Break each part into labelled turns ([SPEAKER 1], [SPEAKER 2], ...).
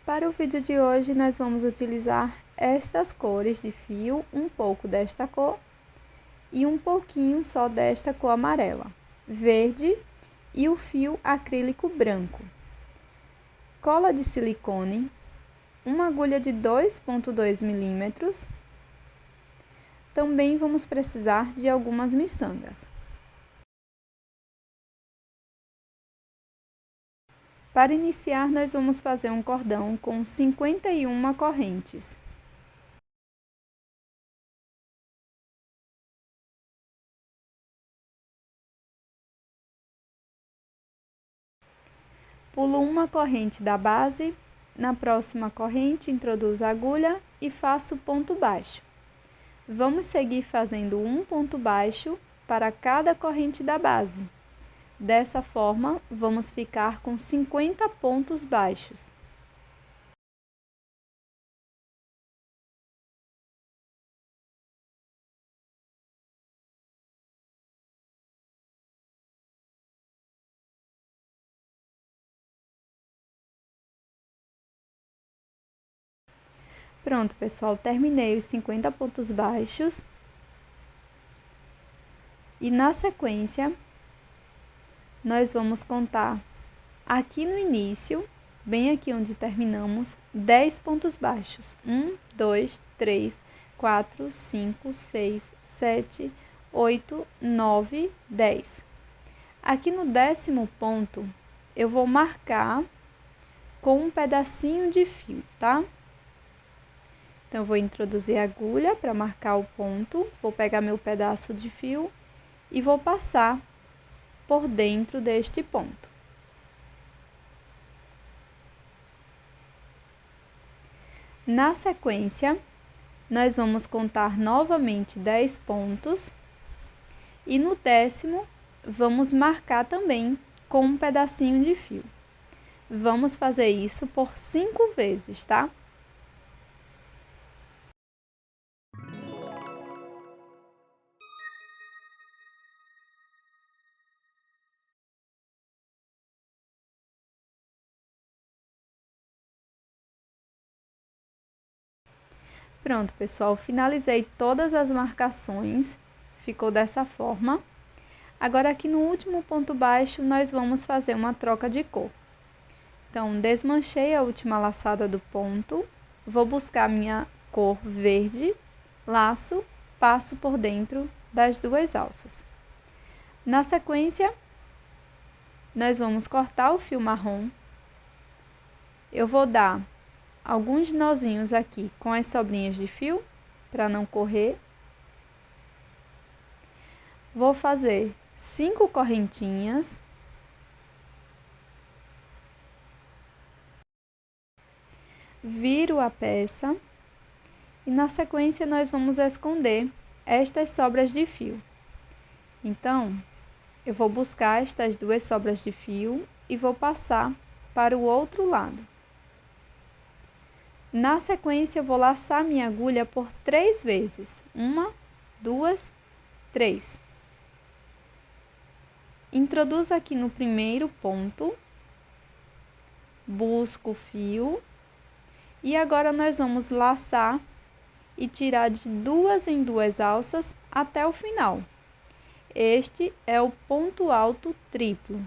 [SPEAKER 1] Para o vídeo de hoje, nós vamos utilizar estas cores de fio, um pouco desta cor e um pouquinho só desta cor amarela, verde e o fio acrílico branco. Cola de silicone, uma agulha de 2,2 milímetros. Também vamos precisar de algumas miçangas. Para iniciar, nós vamos fazer um cordão com 51 correntes. Pulo uma corrente da base, na próxima corrente introduzo a agulha e faço ponto baixo. Vamos seguir fazendo um ponto baixo para cada corrente da base. Dessa forma, vamos ficar com 50 pontos baixos. Pronto, pessoal, terminei os 50 pontos baixos. E na sequência, nós vamos contar aqui no início, bem aqui onde terminamos, 10 pontos baixos. 1, 2, 3, 4, 5, 6, 7, 8, 9, 10. Aqui no 10º ponto, eu vou marcar com um pedacinho de fio, tá? Então, eu vou introduzir a agulha para marcar o ponto, vou pegar meu pedaço de fio e vou passar por dentro deste ponto. Na sequência, nós vamos contar novamente 10 pontos e no 10º vamos marcar também com um pedacinho de fio. Vamos fazer isso por 5 vezes, tá? Pronto, pessoal, finalizei todas as marcações, ficou dessa forma. Agora, aqui no último ponto baixo, nós vamos fazer uma troca de cor. Então, desmanchei a última laçada do ponto, vou buscar minha cor verde, laço, passo por dentro das duas alças. Na sequência, nós vamos cortar o fio marrom. Eu vou dar alguns nozinhos aqui com as sobrinhas de fio, para não correr. Vou fazer 5 correntinhas. Viro a peça e na sequência nós vamos esconder estas sobras de fio. Então, eu vou buscar estas duas sobras de fio e vou passar para o outro lado. Na sequência, eu vou laçar minha agulha por 3 vezes. 1, 2, 3. Introduzo aqui no primeiro ponto, busco o fio e agora nós vamos laçar e tirar de 2 em 2 alças até o final. Este é o ponto alto triplo.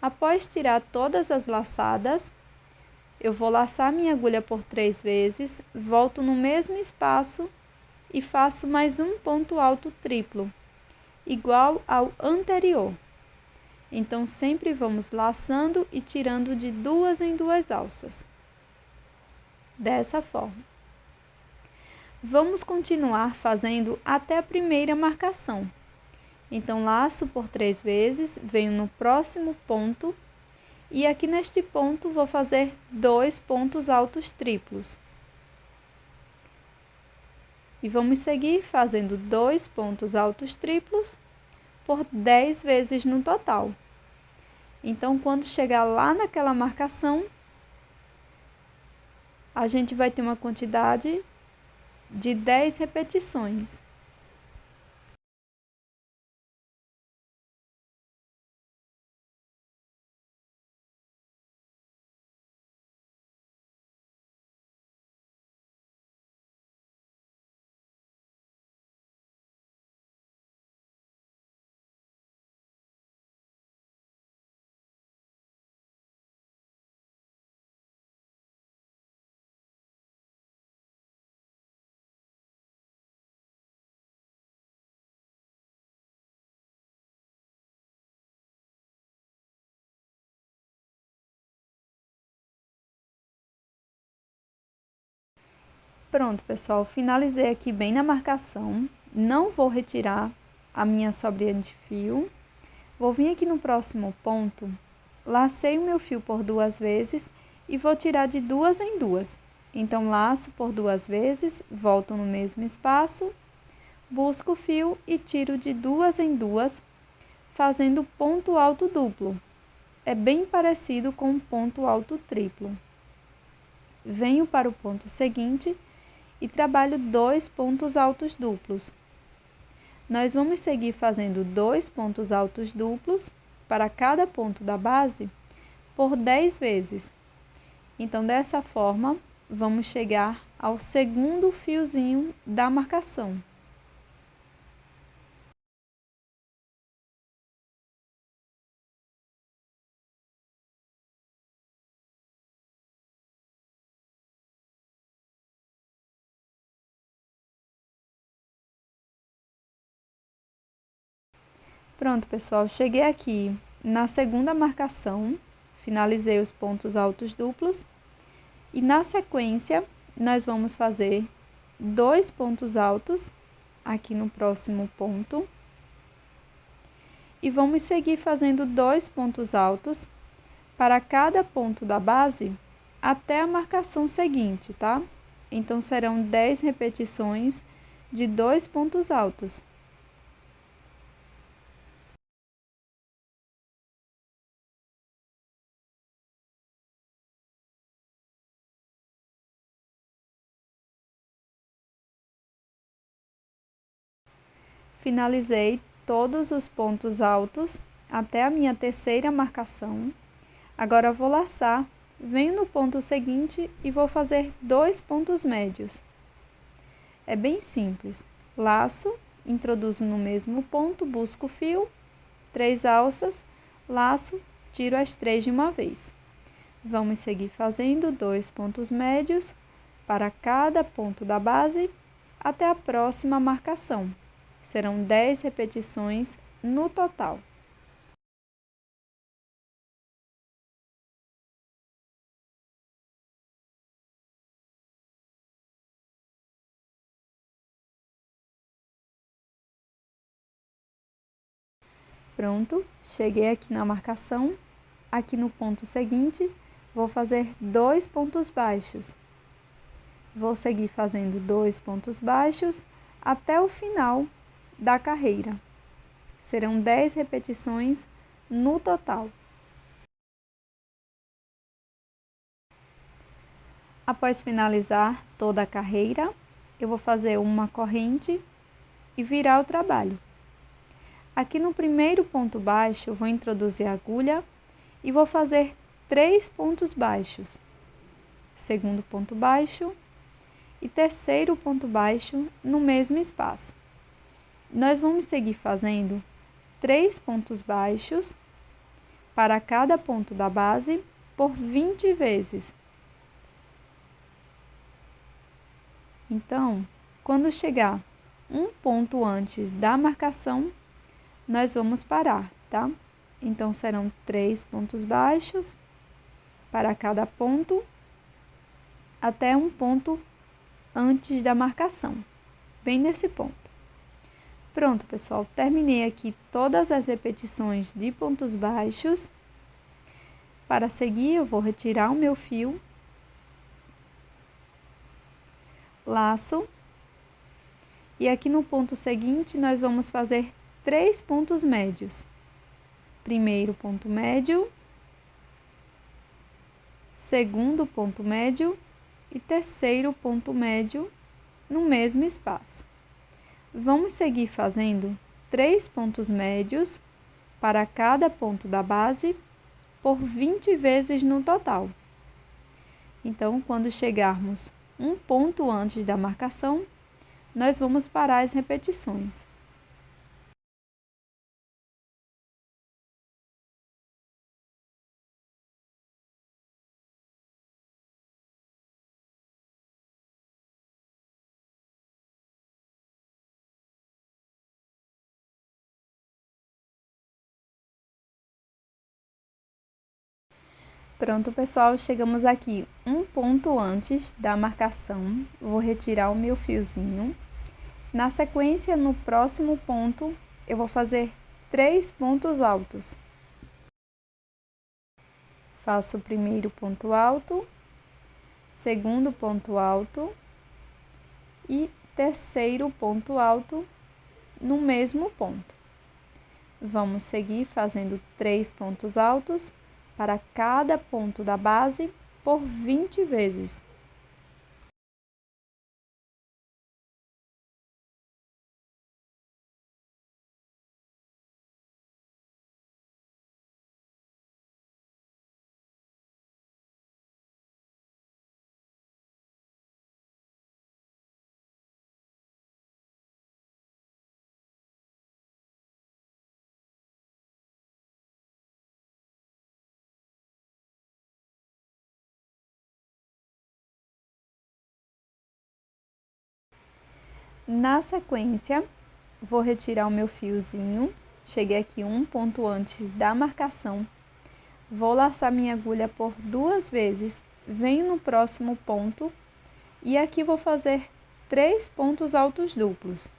[SPEAKER 1] Após tirar todas as laçadas, eu vou laçar minha agulha por 3 vezes, volto no mesmo espaço e faço mais um ponto alto triplo, igual ao anterior. Então, sempre vamos laçando e tirando de 2 em 2 alças. Dessa forma. Vamos continuar fazendo até a primeira marcação. Então, laço por 3 vezes, venho no próximo ponto e aqui neste ponto vou fazer 2 pontos altos triplos. E vamos seguir fazendo 2 pontos altos triplos por 10 vezes no total. Então, quando chegar lá naquela marcação, a gente vai ter uma quantidade de 10 repetições. Pronto, pessoal, finalizei aqui bem na marcação. Não vou retirar a minha sobrinha de fio. Vou vir aqui no próximo ponto, lacei o meu fio por 2 vezes e vou tirar de 2 em 2. Então, laço por 2 vezes, volto no mesmo espaço, busco o fio e tiro de 2 em 2, fazendo ponto alto duplo. É bem parecido com um ponto alto triplo. Venho para o ponto seguinte e trabalho 2 pontos altos duplos. Nós vamos seguir fazendo 2 pontos altos duplos para cada ponto da base por 10 vezes. Então, dessa forma, vamos chegar ao segundo fiozinho da marcação. Pronto, pessoal, cheguei aqui na segunda marcação, finalizei os pontos altos duplos e na sequência nós vamos fazer 2 pontos altos aqui no próximo ponto e vamos seguir fazendo 2 pontos altos para cada ponto da base até a marcação seguinte, tá? Então, serão 10 repetições de 2 pontos altos. Finalizei todos os pontos altos até a minha terceira marcação. Agora vou laçar, venho no ponto seguinte e vou fazer 2 pontos médios. É bem simples. Laço, introduzo no mesmo ponto, busco o fio, 3 alças, laço, tiro as 3 de uma vez. Vamos seguir fazendo 2 pontos médios para cada ponto da base até a próxima marcação. Serão 10 repetições no total. Pronto, cheguei aqui na marcação. Aqui no ponto seguinte, vou fazer 2 pontos baixos. Vou seguir fazendo 2 pontos baixos até o final da carreira. Serão 10 repetições no total. Após finalizar toda a carreira, eu vou fazer uma corrente e virar o trabalho. Aqui no primeiro ponto baixo, eu vou introduzir a agulha e vou fazer 3 pontos baixos. Segundo ponto baixo e terceiro ponto baixo no mesmo espaço. Nós vamos seguir fazendo 3 pontos baixos para cada ponto da base por 20 vezes. Então, quando chegar um ponto antes da marcação, nós vamos parar, tá? Então, serão 3 pontos baixos para cada ponto, até um ponto antes da marcação, bem nesse ponto. Pronto, pessoal, terminei aqui todas as repetições de pontos baixos. Para seguir, eu vou retirar o meu fio, laço, e aqui no ponto seguinte, nós vamos fazer 3 pontos médios. Primeiro ponto médio, segundo ponto médio e terceiro ponto médio no mesmo espaço. Vamos seguir fazendo 3 pontos médios para cada ponto da base por 20 vezes no total. Então, quando chegarmos um ponto antes da marcação, nós vamos parar as repetições. Pronto, pessoal, chegamos aqui um ponto antes da marcação. Vou retirar o meu fiozinho. Na sequência, no próximo ponto, eu vou fazer 3 pontos altos. Faço o primeiro ponto alto, segundo ponto alto e terceiro ponto alto no mesmo ponto. Vamos seguir fazendo 3 pontos altos para cada ponto da base por 20 vezes. Na sequência, vou retirar o meu fiozinho, cheguei aqui um ponto antes da marcação, vou laçar minha agulha por 2 vezes, venho no próximo ponto e aqui vou fazer 3 pontos altos duplos.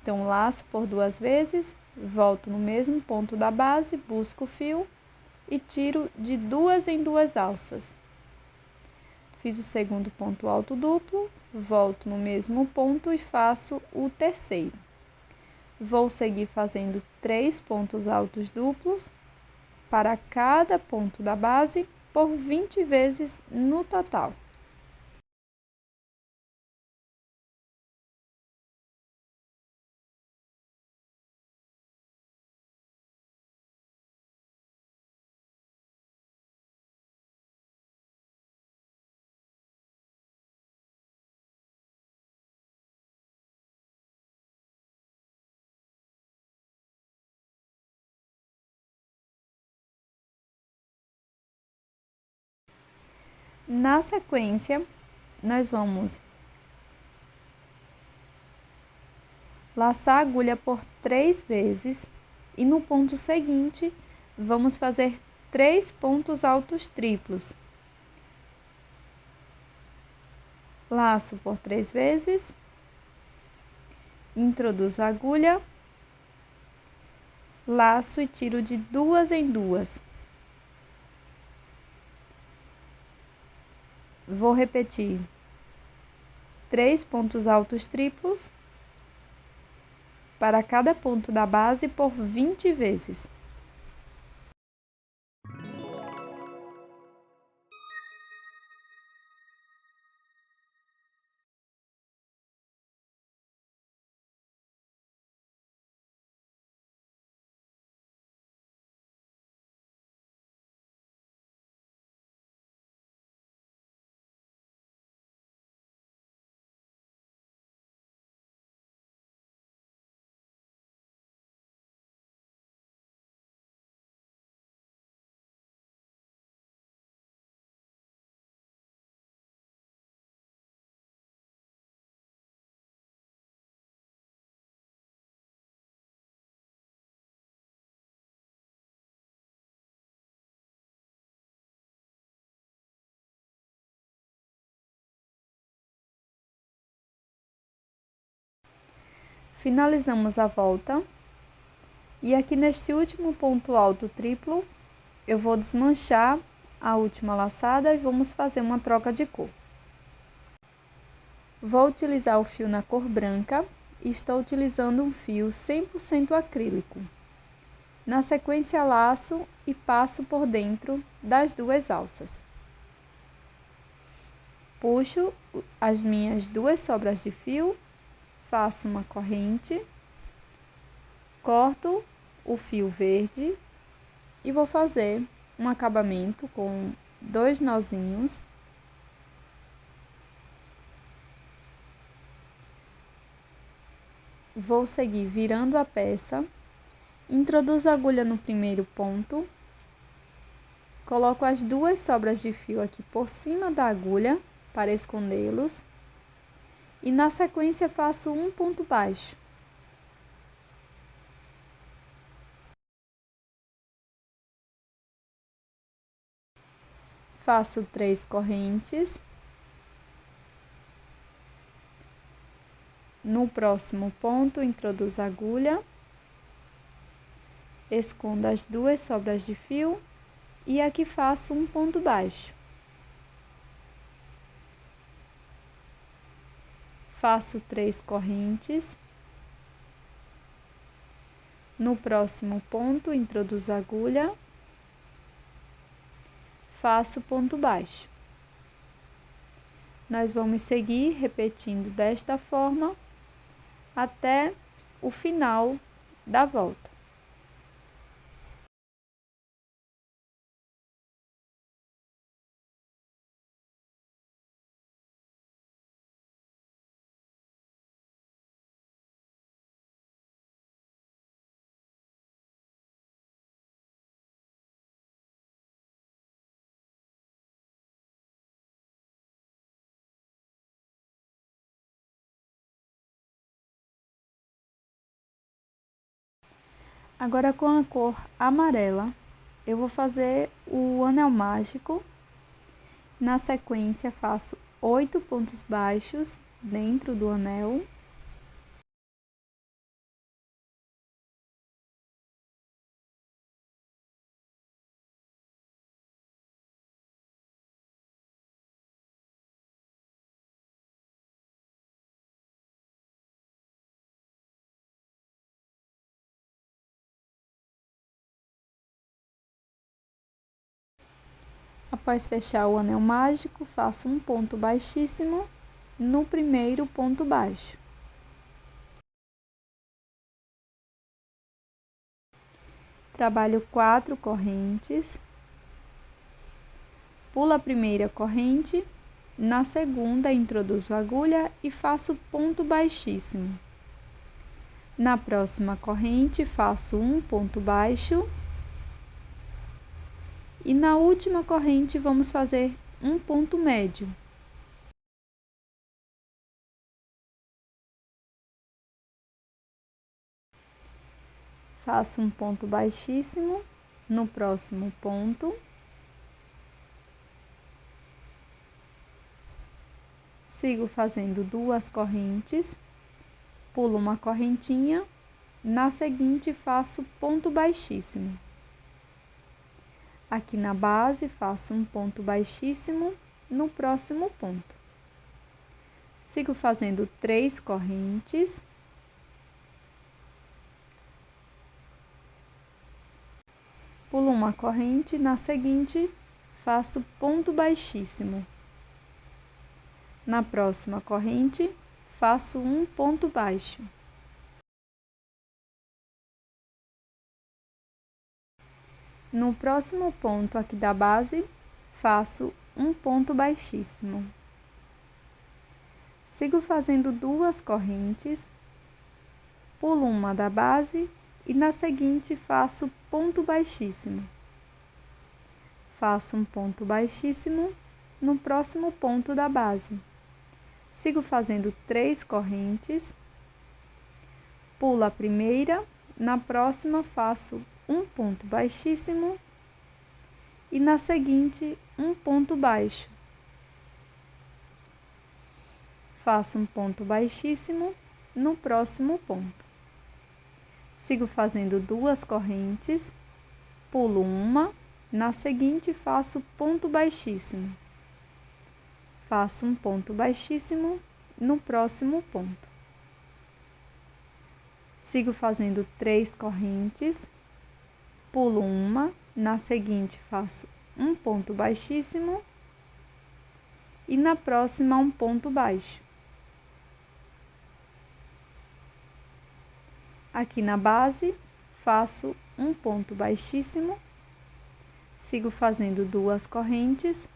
[SPEAKER 1] Então, laço por 2 vezes, volto no mesmo ponto da base, busco o fio e tiro de 2 em 2 alças. Fiz o segundo ponto alto duplo, volto no mesmo ponto e faço o terceiro. Vou seguir fazendo 3 pontos altos duplos para cada ponto da base por 20 vezes no total. Na sequência, nós vamos laçar a agulha por 3 vezes e no ponto seguinte, vamos fazer 3 pontos altos triplos. Laço por 3 vezes, introduzo a agulha, laço e tiro de 2 em 2. Vou repetir 3 pontos altos triplos para cada ponto da base por 20 vezes. Finalizamos a volta e aqui neste último ponto alto triplo, eu vou desmanchar a última laçada e vamos fazer uma troca de cor. Vou utilizar o fio na cor branca e estou utilizando um fio 100% acrílico. Na sequência, laço e passo por dentro das 2 alças. Puxo as minhas 2 sobras de fio, faço uma corrente, corto o fio verde e vou fazer um acabamento com 2 nozinhos. Vou seguir virando a peça, introduzo a agulha no primeiro ponto, coloco as 2 sobras de fio aqui por cima da agulha para escondê-los e na sequência faço um ponto baixo. Faço 3 correntes. No próximo ponto, introduzo a agulha, escondo as 2 sobras de fio e aqui faço um ponto baixo. Faço 3 correntes. No próximo ponto, introduzo a agulha, faço ponto baixo. Nós vamos seguir repetindo desta forma até o final da volta. Agora, com a cor amarela, eu vou fazer o anel mágico. Na sequência, faço 8 pontos baixos dentro do anel. Após fechar o anel mágico, faço um ponto baixíssimo no primeiro ponto baixo. Trabalho 4 correntes, pulo a primeira corrente, na segunda introduzo a agulha e faço ponto baixíssimo. Na próxima corrente, faço um ponto baixo. E na última corrente, vamos fazer um ponto médio. Faço um ponto baixíssimo no próximo ponto. Sigo fazendo 2 correntes, pulo uma correntinha, na seguinte faço ponto baixíssimo. Aqui na base, faço um ponto baixíssimo no próximo ponto. Sigo fazendo 3 correntes. Pulo uma corrente, na seguinte, faço ponto baixíssimo. Na próxima corrente, faço um ponto baixo. No próximo ponto aqui da base, faço um ponto baixíssimo. Sigo fazendo 2 correntes, pulo uma da base e na seguinte faço ponto baixíssimo. Faço um ponto baixíssimo no próximo ponto da base. Sigo fazendo 3 correntes, pulo a primeira, na próxima faço um ponto baixíssimo e na seguinte um ponto baixo. Faço um ponto baixíssimo no próximo ponto. Sigo fazendo 2 correntes, pulo uma, na seguinte faço ponto baixíssimo. Faço um ponto baixíssimo no próximo ponto. Sigo fazendo 3 correntes, pulo uma, na seguinte faço um ponto baixíssimo e na próxima um ponto baixo. Aqui na base, faço um ponto baixíssimo, sigo fazendo 2 correntes,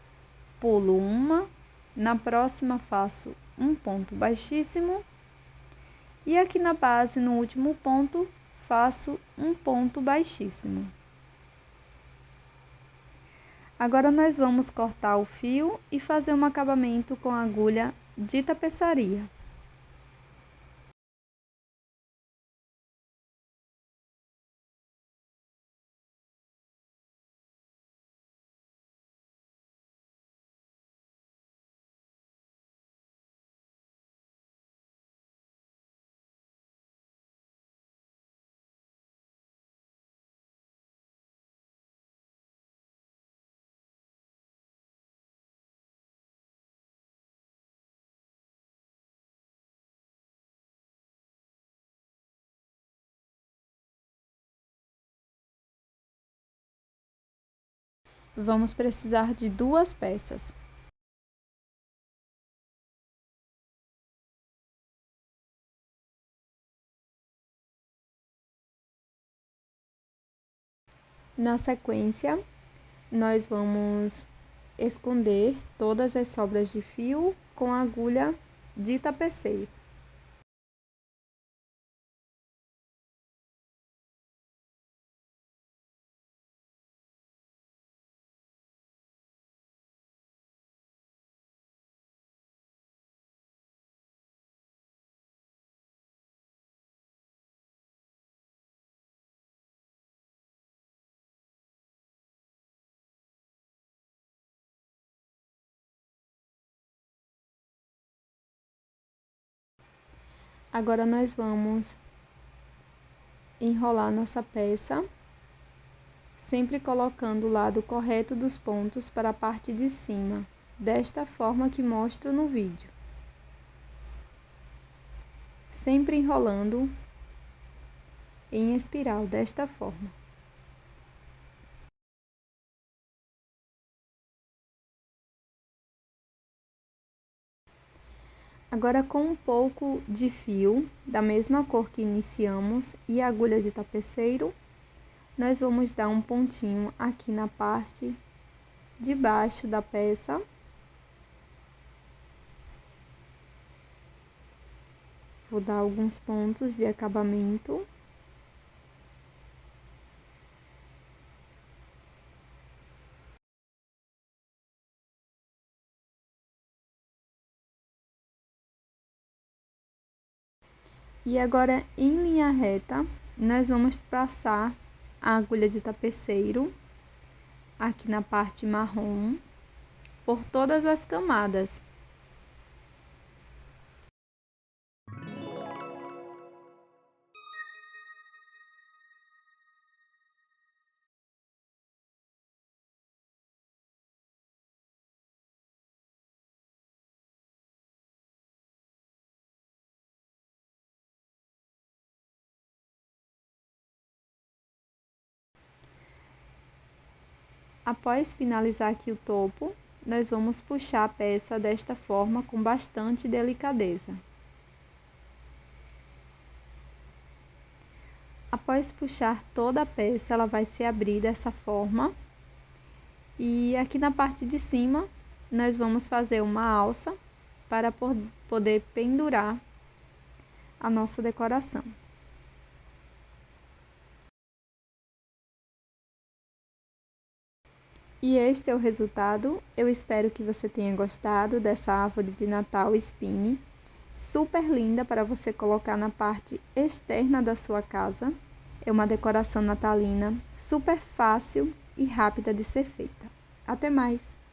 [SPEAKER 1] pulo uma, na próxima faço um ponto baixíssimo e aqui na base, no último ponto, faço um ponto baixíssimo. Agora, nós vamos cortar o fio e fazer um acabamento com a agulha de tapeçaria. vamos precisar de 2 peças. Na sequência, nós vamos esconder todas as sobras de fio com a agulha de tapeceiro. Agora nós vamos enrolar nossa peça, sempre colocando o lado correto dos pontos para a parte de cima, desta forma que mostro no vídeo. Sempre enrolando em espiral, desta forma. Agora, com um pouco de fio, da mesma cor que iniciamos, e agulha de tapeceiro, nós vamos dar um pontinho aqui na parte de baixo da peça. Vou dar alguns pontos de acabamento. E agora, em linha reta, nós vamos passar a agulha de tapeceiro aqui na parte marrom por todas as camadas. Após finalizar aqui o topo, nós vamos puxar a peça desta forma com bastante delicadeza. Após puxar toda a peça, ela vai se abrir dessa forma. E aqui na parte de cima, nós vamos fazer uma alça para poder pendurar a nossa decoração. E este é o resultado. Eu espero que você tenha gostado dessa árvore de Natal Spinny, super linda para você colocar na parte externa da sua casa. É uma decoração natalina super fácil e rápida de ser feita. Até mais!